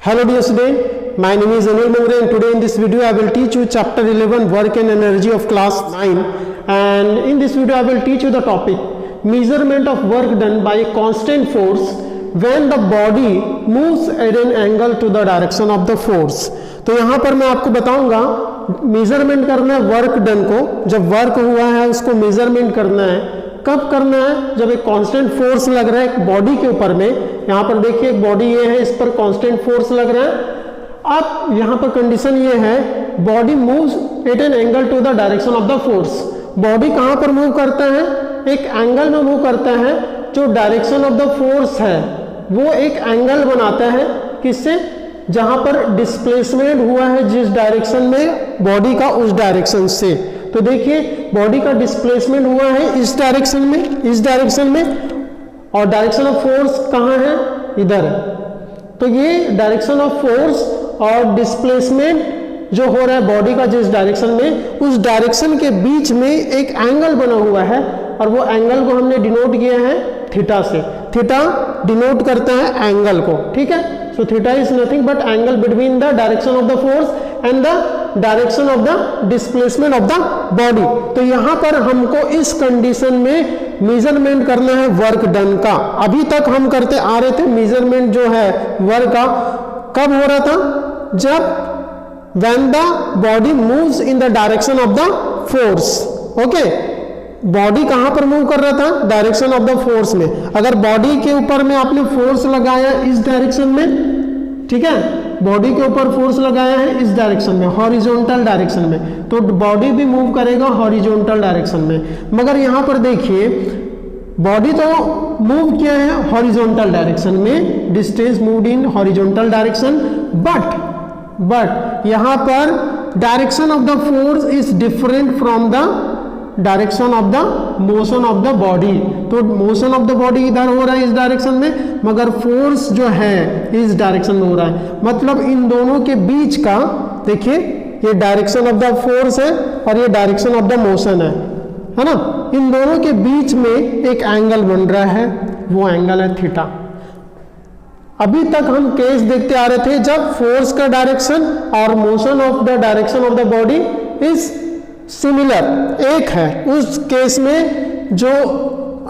Hello dear student, my name is Anil Mongre and today in this video I will teach you chapter 11 work and energy of class 9, and in this video I will teach you the topic measurement of work done by a constant force when the body moves at an angle to the direction of the force। तो यहाँ पर मैं आपको बताऊंगा measurement करना है work done को, जब वर्क हुआ है उसको मेजरमेंट करना है। कब करना है? जब एक कांस्टेंट फोर्स लग रहा है एक बॉडी के ऊपर में। यहाँ पर देखिए एक बॉडी ये है, इस पर कांस्टेंट फोर्स लग रहा है। अब यहाँ पर कंडीशन ये है body moves at an angle to the direction of the force. Body कहाँ पर मूव करता है? एक एंगल में मूव करता है। जो डायरेक्शन ऑफ द फोर्स है वो एक एंगल बनाता है, किससे? जहां पर डिस्प्लेसमेंट हुआ है जिस डायरेक्शन में बॉडी का, उस डायरेक्शन से। तो देखिए बॉडी का डिस्प्लेसमेंट हुआ है इस डायरेक्शन में, और डायरेक्शन ऑफ फोर्स कहाँ है? इधर है। तो ये डायरेक्शन ऑफ फोर्स और डिस्प्लेसमेंट जो हो रहा है बॉडी का जिस डायरेक्शन में, उस डायरेक्शन के बीच में एक एंगल बना हुआ है, और वो एंगल को हमने डिनोट किया है थीटा से। थीटा डिनोट करता है एंगल को, ठीक है। So theta is nothing but angle between the direction of the force and the direction of the displacement of the body. तो यहाँ पर हमको इस कंडीशन में मेजरमेंट करना है वर्क डन का। अभी तक हम करते आ रहे थे मेजरमेंट जो है वर्क का, कब हो रहा था? जब when the body moves in the direction of the force, okay? Body कहां पर मूव कर रहा था? डायरेक्शन ऑफ द फोर्स में। अगर बॉडी के ऊपर में आपने फोर्स लगाया इस डायरेक्शन में, ठीक है, बॉडी के ऊपर फोर्स लगाया है इस डायरेक्शन में, हॉरिजॉन्टल डायरेक्शन में, तो बॉडी भी मूव करेगा हॉरिजॉन्टल डायरेक्शन में। मगर यहां पर देखिए बॉडी तो मूव किया है हॉरिजॉन्टल डायरेक्शन में, distance moved in horizontal direction, but यहां पर direction of the force is different from the direction of the motion of the body. तो मोशन ऑफ द बॉडी इधर हो रहा है इस डायरेक्शन में, मगर फोर्स जो है इस डायरेक्शन में हो रहा है। मतलब इन दोनों के बीच का देखिए, ये डायरेक्शन ऑफ द फोर्स है और ये डायरेक्शन ऑफ द मोशन है ना। इन दोनों के बीच में एक एंगल बन रहा है, वो एंगल है थीटा। अभी तक हम केस देखते आ रहे थे जब फोर्स का डायरेक्शन और motion of the direction of the body is similar, एक है। उस केस में जो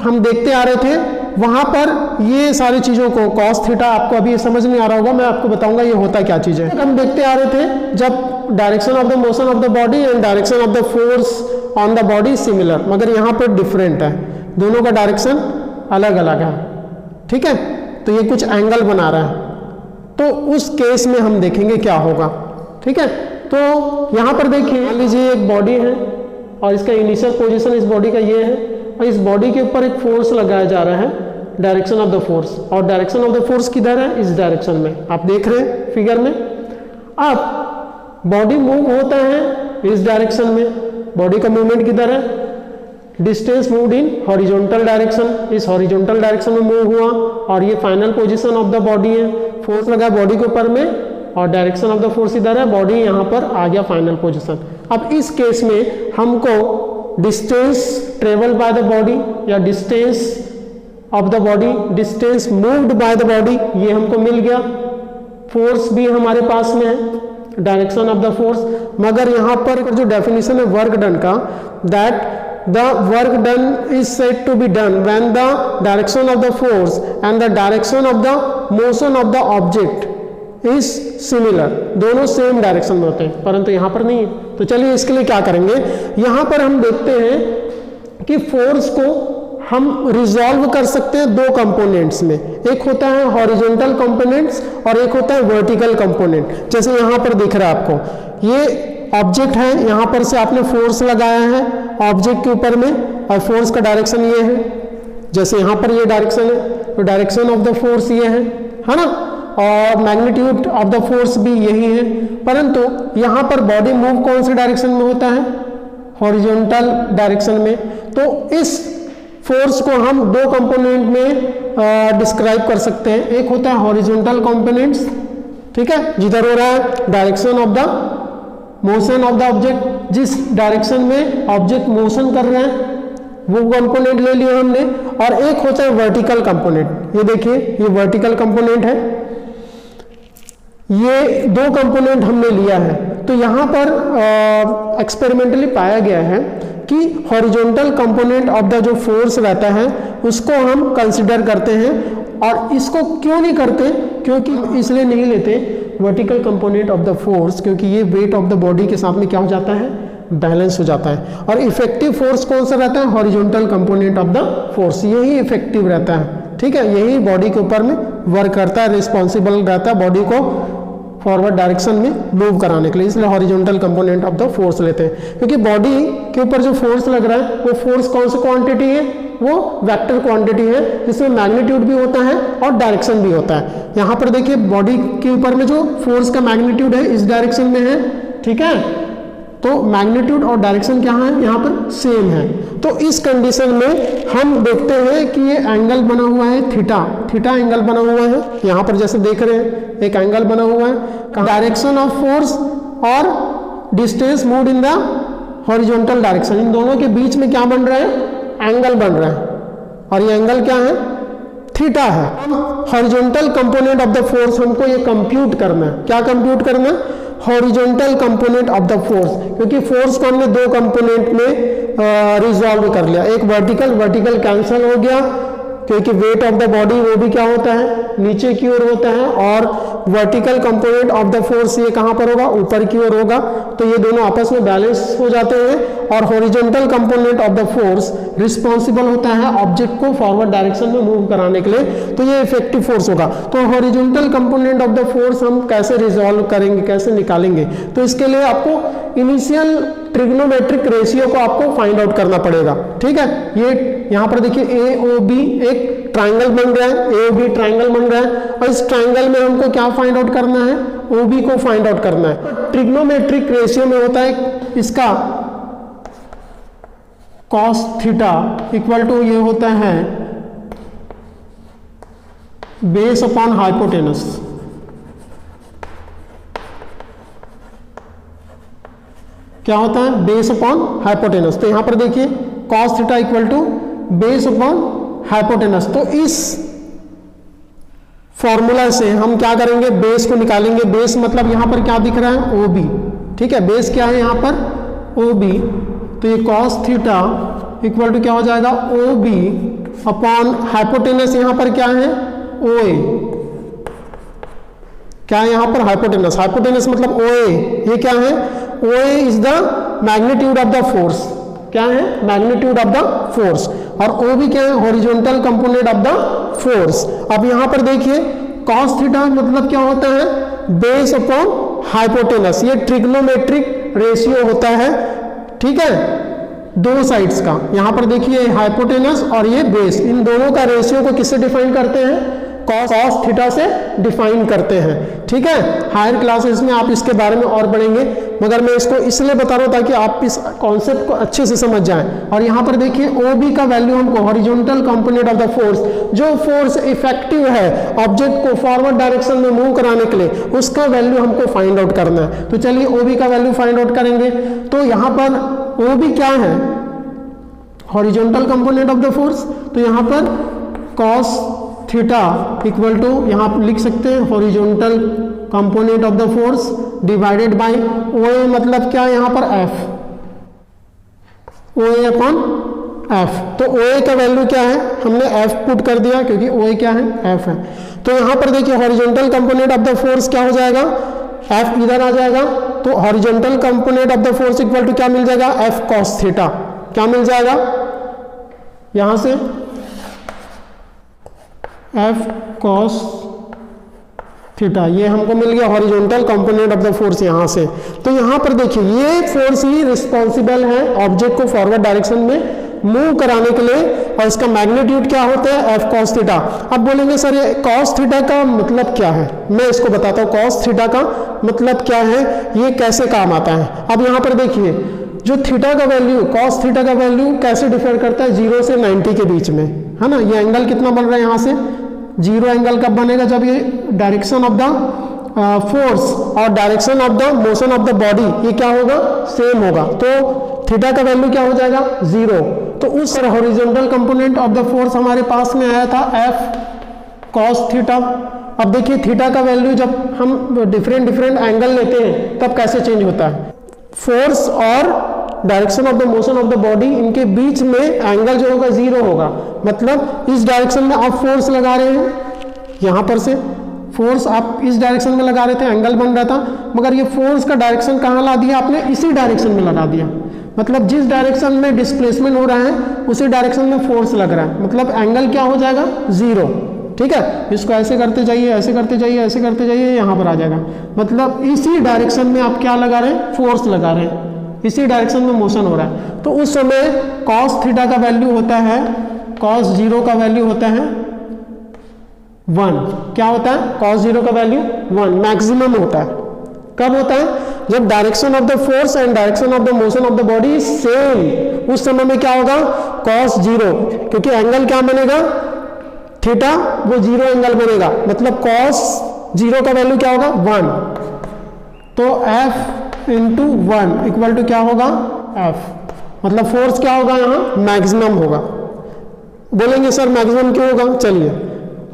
हम देखते आ रहे थे वहां पर ये सारी चीजों को कॉस थीटा, आपको अभी समझ नहीं आ रहा होगा, मैं आपको बताऊंगा ये होता क्या चीज है। हम देखते आ रहे थे जब direction of the motion of the body and direction of the force on the body similar, मगर यहाँ पर डिफरेंट है, दोनों का डायरेक्शन अलग अलग है, ठीक है। तो ये कुछ एंगल बना रहा है, तो उस केस में हम देखेंगे क्या होगा, ठीक है। तो यहाँ पर देखिए, मान लीजिए एक बॉडी है और इसका इनिशियल पोजीशन इस बॉडी का ये है, और इस बॉडी के ऊपर एक फोर्स लगाया जा रहा है, डायरेक्शन ऑफ द फोर्स, और डायरेक्शन ऑफ द फोर्स किधर है? इस डायरेक्शन में, आप देख रहे हैं फिगर में। अब बॉडी मूव होता है इस डायरेक्शन में, बॉडी का मूवमेंट किधर है? Distance moved in horizontal direction, इस हॉरिजॉन्टल डायरेक्शन में मूव हुआ, और ये final position of the body है। फोर्स लगा बॉडी के ऊपर में और डायरेक्शन ऑफ द फोर्स इधर है, बॉडी यहाँ पर आ गया फाइनल पोजीशन। अब इस केस में हमको distance travel by the body या distance of the body, distance moved by the body, ये हमको मिल गया। फोर्स भी हमारे पास में है, डायरेक्शन ऑफ द फोर्स। मगर यहाँ पर जो डेफिनेशन है वर्क डन का, that the work done is said to be done when the direction of the force and the direction of the motion of the object is similar, दोनों same direction में होते हैं, परंतु यहाँ पर नहीं है। तो चलिए इसके लिए क्या करेंगे, यहाँ पर हम देखते हैं कि फोर्स को हम रिजॉल्व कर सकते हैं दो कंपोनेंट्स में, एक होता है हॉरिजॉन्टल कंपोनेंट्स और एक होता है वर्टिकल कंपोनेंट। जैसे यहाँ पर दिख रहा है आपको, ये ऑब्जेक्ट है, यहाँ पर से आपने फोर्स लगाया है ऑब्जेक्ट के ऊपर में, और फोर्स का डायरेक्शन ये है। जैसे यहाँ पर ये डायरेक्शन है, तो डायरेक्शन ऑफ द फोर्स ये है ना, और मैग्नीट्यूड ऑफ द फोर्स भी यही है। परंतु यहाँ पर बॉडी मूव कौन से डायरेक्शन में होता है? हॉरिजॉन्टल डायरेक्शन में। तो इस फोर्स को हम दो कंपोनेंट में डिस्क्राइब कर सकते हैं। एक होता है हॉरिजॉन्टल कंपोनेंट्स, ठीक है, जिधर हो रहा है direction of the motion of the object, जिस डायरेक्शन में ऑब्जेक्ट मोशन कर रहे हैं वो कंपोनेंट ले लिया हमने। और एक होता है वर्टिकल कंपोनेंट, ये देखिए ये वर्टिकल कंपोनेंट है, ये दो कंपोनेंट हमने लिया है, तो यहाँ पर एक्सपेरिमेंटली पाया गया है कि हॉरिजॉन्टल कंपोनेंट ऑफ द जो फोर्स रहता है उसको हम कंसिडर करते हैं, और इसको क्यों नहीं करते, क्योंकि इसलिए नहीं लेते vertical component of the force, क्योंकि ये वेट ऑफ द बॉडी के साथ में क्या हो जाता है, बैलेंस हो जाता है। और इफेक्टिव फोर्स कौन सा रहता है, horizontal component of the force, यही इफेक्टिव रहता है, ठीक है, यही बॉडी के ऊपर में वर्क करता है, रिस्पॉन्सिबल रहता है बॉडी को फॉरवर्ड डायरेक्शन में मूव कराने के लिए, इसलिए horizontal component of the force लेते हैं। क्योंकि बॉडी के ऊपर जो फोर्स लग रहा है वो फोर्स कौन सी क्वांटिटी है, वो वेक्टर क्वांटिटी है, जिसमें मैग्नीट्यूड भी होता है और डायरेक्शन भी होता है। यहाँ पर देखिए बॉडी के ऊपर में जो फोर्स का मैग्नीट्यूड है इस डायरेक्शन में है, ठीक है, तो मैग्नीट्यूड और डायरेक्शन क्या है, यहाँ पर सेम है। तो इस कंडीशन में हम देखते हैं कि ये एंगल बना हुआ है थीटा, थीटा एंगल बना हुआ है, यहाँ पर जैसे देख रहे हैं एक एंगल बना हुआ है, डायरेक्शन ऑफ फोर्स और distance moved in the horizontal direction, इन दोनों के बीच में क्या बन रहा है, एंगल बन रहा है, और ये एंगल क्या है, थीटा है। Horizontal component of the force हमको ये कंप्यूट करना है, क्या कंप्यूट करना है, horizontal component of the force, क्योंकि फोर्स को हमने दो कंपोनेंट में रिजॉल्व कर लिया, एक वर्टिकल, वर्टिकल कैंसिल हो गया क्योंकि वेट ऑफ द बॉडी वो भी क्या होता है, नीचे की ओर होता है, और vertical component of the force ये कहाँ पर होगा, ऊपर की ओर होगा, तो ये दोनों आपस में बैलेंस हो जाते हैं। और horizontal component of the force responsible होता है ऑब्जेक्ट को फॉरवर्ड डायरेक्शन में मूव कराने के लिए, तो ये इफेक्टिव फोर्स होगा। तो horizontal component of the force हम कैसे रिजॉल्व करेंगे, कैसे निकालेंगे, तो इसके लिए आपको इनिशियल ट्रिग्नोमेट्रिक रेशियो को आपको फाइंड आउट करना पड़ेगा, ठीक है। ये यहाँ पर देखिए ए ओ बी एक ट्राइंगल बन रहा है, ए ओ बी ट्राइंगल बन रहा है, और इस ट्राइंगल में हमको क्या फाइंड आउट करना है, ओ बी को फाइंड आउट करना है। ट्रिग्नोमेट्रिक रेशियो में होता है इसका cos थीटा इक्वल टू ये होता है बेस अपॉन हाइपोटेनस, क्या होता है, बेस अपॉन हाइपोटेनस। तो यहां पर देखिए cos theta equal to base upon hypotenuse. तो इस फॉर्मूला से हम क्या करेंगे, बेस को निकालेंगे। बेस मतलब यहां पर क्या दिख रहा है, OB, ठीक है, बेस क्या है यहां पर, OB। तो ये cos थीटा इक्वल टू क्या हो जाएगा, OB अपॉन हाइपोटेनस, यहां पर क्या है, OA, क्या है यहां पर, हाइपोटेनस, हाइपोटेनस मतलब OA, ये क्या है, OA is the magnitude of the force, क्या है, मैग्नीट्यूड ऑफ द फोर्स, और OB क्या है, horizontal component of the force. अब यहां पर देखिए cos थीटा मतलब क्या होता है, बेस अपॉन हाइपोटेनस, ये ट्रिग्नोमेट्रिक रेशियो होता है, ठीक है, दो साइड्स का। यहां पर देखिए हाइपोटेनस और ये बेस, इन दोनों का रेशियो को किससे डिफाइन करते हैं, cos थीटा से डिफाइन करते हैं, ठीक है। हायर क्लासेस में आप इसके बारे में और पढ़ेंगे, मगर मैं इसको इसलिए बता रहा हूं ताकि आप इस कॉन्सेप्ट को अच्छे से समझ जाएं। और यहां पर देखिए OB का वैल्यू हमको, horizontal component of the force, जो फोर्स इफेक्टिव है ऑब्जेक्ट को फॉरवर्ड डायरेक्शन में मूव कराने के लिए, उसका वैल्यू हमको फाइंड आउट करना है। तो चलिए OB का वैल्यू फाइंड आउट करेंगे। तो यहां पर OB क्या है, horizontal component of the force, तो यहां पर cos थीटा इक्वल टू यहाँ लिख सकते हैं horizontal component of the force divided by OA, मतलब क्या है यहाँ पर F, OA अपॉन F। तो OA का वैल्यू क्या है, हमने F पुट कर दिया क्योंकि OA क्या है, F है। तो यहाँ पर देखिए horizontal component of the force क्या हो जाएगा, F इधर आ जाएगा, तो horizontal component of the force equal to क्या मिल जाएगा, F cos थीटा, क्या मिल जाएगा यहां से, F cos थीटा, ये हमको मिल गया horizontal component of the force यहां से। तो यहां पर देखिए ये फोर्स ही रिस्पॉन्सिबल है ऑब्जेक्ट को फॉरवर्ड डायरेक्शन में मूव कराने के लिए, और इसका मैग्नीट्यूड क्या होता है, F cos थीटा। अब बोलेंगे सर ये cos थीटा का मतलब क्या है, मैं इसको बताता हूँ cos थीटा का मतलब क्या है, ये कैसे काम आता है। अब यहाँ पर देखिए जो थीटा का वैल्यू, cos थीटा का वैल्यू कैसे डिफर करता है, 0 से 90 के बीच में, है ना। ये एंगल कितना बन रहा है यहाँ से, 0 एंगल कब बनेगा, जब ये डायरेक्शन ऑफ द फोर्स और direction of the motion of the body ये क्या होगा, सेम होगा, तो थीटा का वैल्यू क्या हो जाएगा, 0। तो उस horizontal component of the force हमारे पास में आया था F cos थीटा, अब देखिए थीटा का वैल्यू जब हम डिफरेंट एंगल लेते हैं तब कैसे चेंज होता है। फोर्स और direction of the motion of the body, इनके बीच में एंगल जो होगा 0 होगा। मतलब इस डायरेक्शन में आप फोर्स लगा रहे हैं, यहाँ पर से फोर्स आप इस डायरेक्शन में लगा रहे थे, एंगल बन रहा था, मगर ये फोर्स का डायरेक्शन कहाँ ला दिया आपने, इसी डायरेक्शन में लगा दिया। मतलब जिस डायरेक्शन में डिस्प्लेसमेंट हो रहा है उसी डायरेक्शन में फोर्स लग रहा है, मतलब एंगल क्या हो जाएगा 0। ठीक है, इसको ऐसे करते जाइए, ऐसे करते जाइए, ऐसे करते जाइए, यहाँ पर आ जाएगा। मतलब इसी डायरेक्शन में आप क्या लगा रहे हैं, फोर्स लगा रहे हैं, इसी डायरेक्शन में मोशन हो रहा है। तो उस समय कॉस थीटा का वैल्यू होता है, कॉस 0 का वैल्यू होता है 1। क्या होता है, कॉस 0 का वैल्यू 1 मैक्सिमम होता है। कब होता है, जब direction of the force and direction of the motion of the body same, उस समय में क्या होगा, कॉस 0, क्योंकि एंगल क्या बनेगा थीटा, वो 0 एंगल बनेगा। मतलब कॉस 0 का वैल्यू क्या होगा 1, तो F इंटू 1 इक्वल टू क्या होगा F। मतलब फोर्स क्या होगा यहाँ मैक्सिमम होगा। बोलेंगे सर मैक्सिमम क्यों होगा, चलिए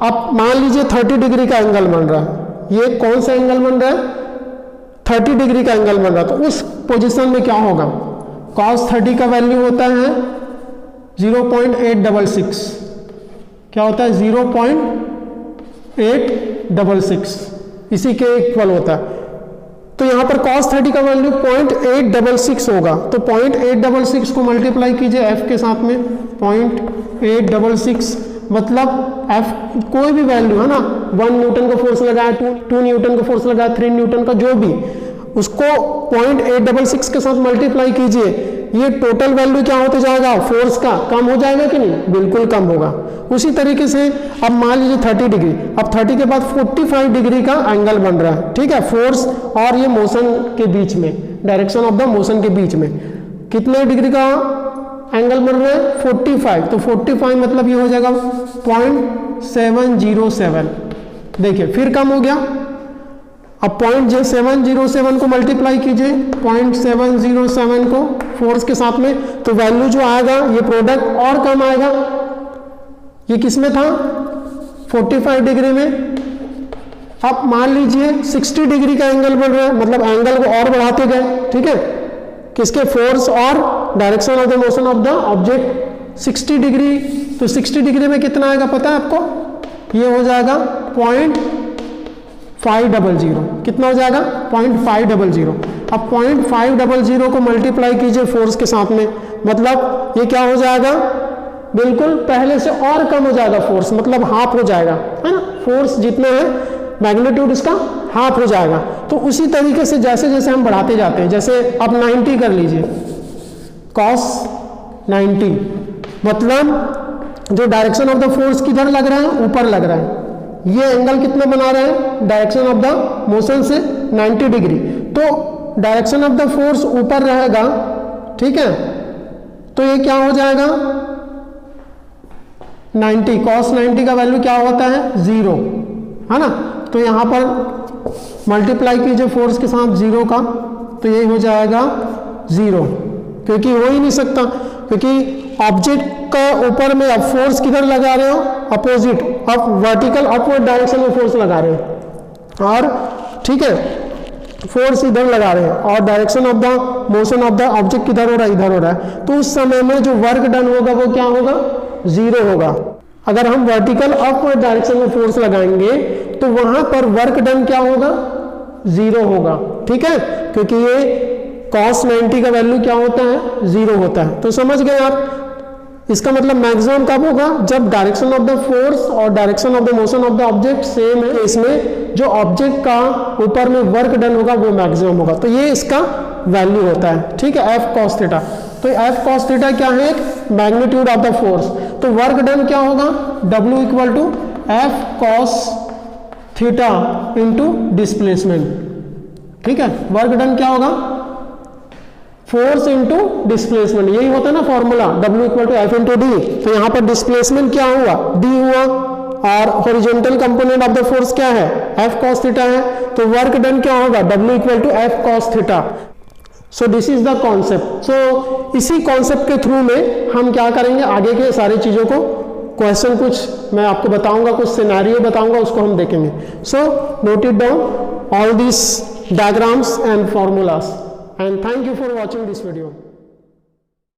अब मान लीजिए 30 डिग्री का एंगल बन रहा है, ये कौन सा एंगल बन रहा है 30 डिग्री का एंगल बन रहा है। तो उस पोजीशन में क्या होगा, cos 30 का वैल्यू होता है 0.866, क्या होता है 0.866, इसी के इक्वल होता है। तो यहाँ पर cos 30 का वैल्यू 0.866 होगा, तो 0.866 को मल्टीप्लाई कीजिए f के साथ में 0.866, मतलब f कोई भी वैल्यू है ना, 1 न्यूटन का फोर्स लगाया, 2 न्यूटन का फोर्स लगाया, 3 न्यूटन का, जो भी, उसको 0.866 के साथ मल्टीप्लाई कीजिए, ये टोटल वैल्यू क्या होते जाएगा फोर्स का, कम हो जाएगा कि नहीं, बिल्कुल कम होगा। उसी तरीके से अब मान लीजिए 30 डिग्री, अब 30 के बाद 45 डिग्री का एंगल बन रहा है, ठीक है, फोर्स और ये मोशन के बीच में, डायरेक्शन ऑफ द मोशन के बीच में कितने डिग्री का एंगल बन रहा है 45, तो 45 मतलब ये हो जाएगा 0.707। देखिए फिर कम हो गया, अब 0.707 को मल्टीप्लाई कीजिए 0.707 को फोर्स के साथ में, तो वैल्यू जो आएगा ये प्रोडक्ट और कम आएगा। ये किस में था 45 डिग्री में। अब मान लीजिए 60 डिग्री का एंगल बन रहा है, मतलब एंगल को और बढ़ाते गए, ठीक है, किसके, फोर्स और direction of the motion of the object 60 degree. तो 60 डिग्री में कितना आएगा पता है आपको, ये हो जाएगा 0.500, कितना हो जाएगा 0.500। अब 0.500 को मल्टीप्लाई कीजिए फोर्स के साथ में, मतलब ये क्या हो जाएगा, बिल्कुल पहले से और कम हो जाएगा फोर्स, मतलब हाफ हो जाएगा, है ना, फोर्स जितना है मैग्नीट्यूड इसका हाफ हो जाएगा। तो उसी तरीके से जैसे जैसे हम बढ़ाते जाते हैं, जैसे अब 90 कर लीजिए, cos 90, मतलब जो डायरेक्शन ऑफ द फोर्स किधर लग रहा है, ऊपर लग रहा है, ये एंगल कितना बना रहा है डायरेक्शन ऑफ द मोशन से 90 डिग्री, तो डायरेक्शन ऑफ द फोर्स ऊपर रहेगा, ठीक है, तो ये क्या हो जाएगा 90, cos 90 का वैल्यू क्या होता है 0, है ना। तो यहाँ पर मल्टीप्लाई कीजिए फोर्स के साथ 0 का, तो ये हो जाएगा 0, क्योंकि हो ही नहीं सकता, क्योंकि ऑब्जेक्ट का ऊपर में अब फोर्स किधर लगा रहे हो, अपोजिट, अब वर्टिकल अपवर्ड डायरेक्शन में फोर्स लगा रहे हैं, और ठीक है फोर्स इधर लगा रहे हैं, और direction of the motion of the object किधर हो रहा है, इधर हो रहा है। तो उस समय में जो वर्क डन होगा वो क्या होगा 0 होगा। अगर हम वर्टिकल अपवर्ड डायरेक्शन में फोर्स लगाएंगे तो वहां पर वर्क डन क्या होगा 0 होगा, ठीक है, क्योंकि ये cos 90 का वैल्यू क्या होता है 0 होता है। तो समझ गए आप, इसका मतलब मैक्सिमम कब होगा, जब डायरेक्शन ऑफ द फोर्स और direction of the motion of the object same है, इसमें जो ऑब्जेक्ट का ऊपर में वर्क डन होगा वो मैक्सिमम होगा। तो ये इसका वैल्यू होता है, ठीक है, F cos थीटा। तो F cos थीटा क्या है, एक मैग्नीट्यूड ऑफ द फोर्स। तो वर्क डन क्या होगा, W equal to F cos theta into displacement, ठीक है, वर्क डन क्या होगा फोर्स इंटू डिस्प्लेसमेंट, यही होता है ना formula, W equal to F into D. तो यहाँ पर डिस्प्लेसमेंट क्या हुआ D हुआ, और horizontal component of the force क्या है F cos थीटा है, तो वर्क डन क्या होगा W equal to F cos theta. So this is the concept. So इसी कॉन्सेप्ट के थ्रू में हम क्या करेंगे, आगे के सारी चीजों को क्वेश्चन कुछ मैं आपको बताऊंगा, कुछ सिनेरियो बताऊंगा, उसको हम देखेंगे. So note it down all this diagrams and formulas, and thank you for watching this video.